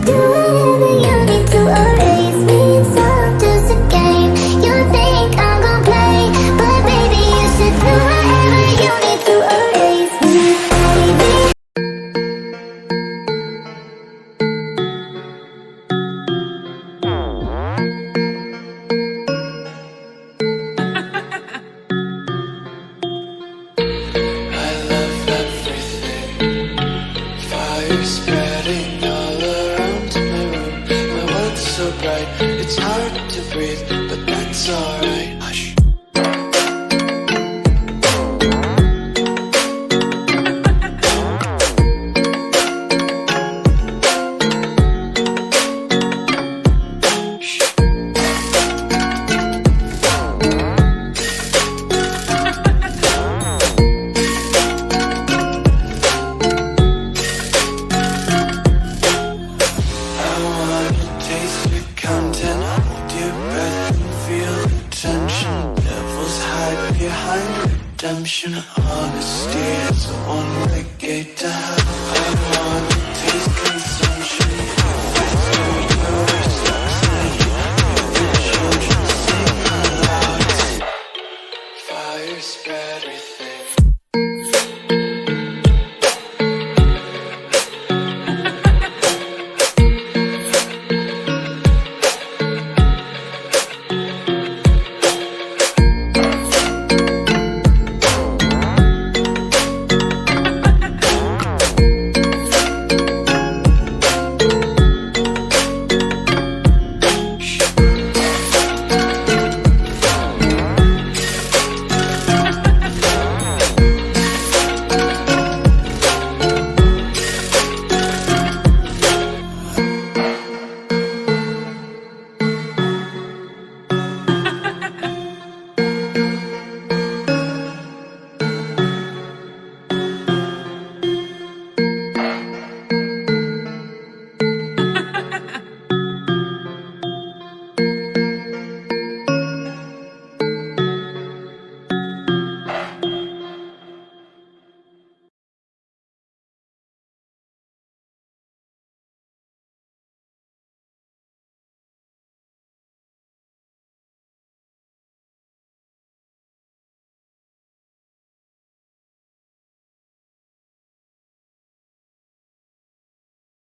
do whatever you need to erase me. It's all just a game. You think I'm gon' play, but baby, you should do whatever you need to erase me, baby. I love everything. Fire spreading all around my room. My world's so bright, it's hard to breathe, but that's alright. Hush. I wanna taste your content, hold your breath and feel the tension. Devils hide behind redemption. Honesty is a one-way gate to hell. I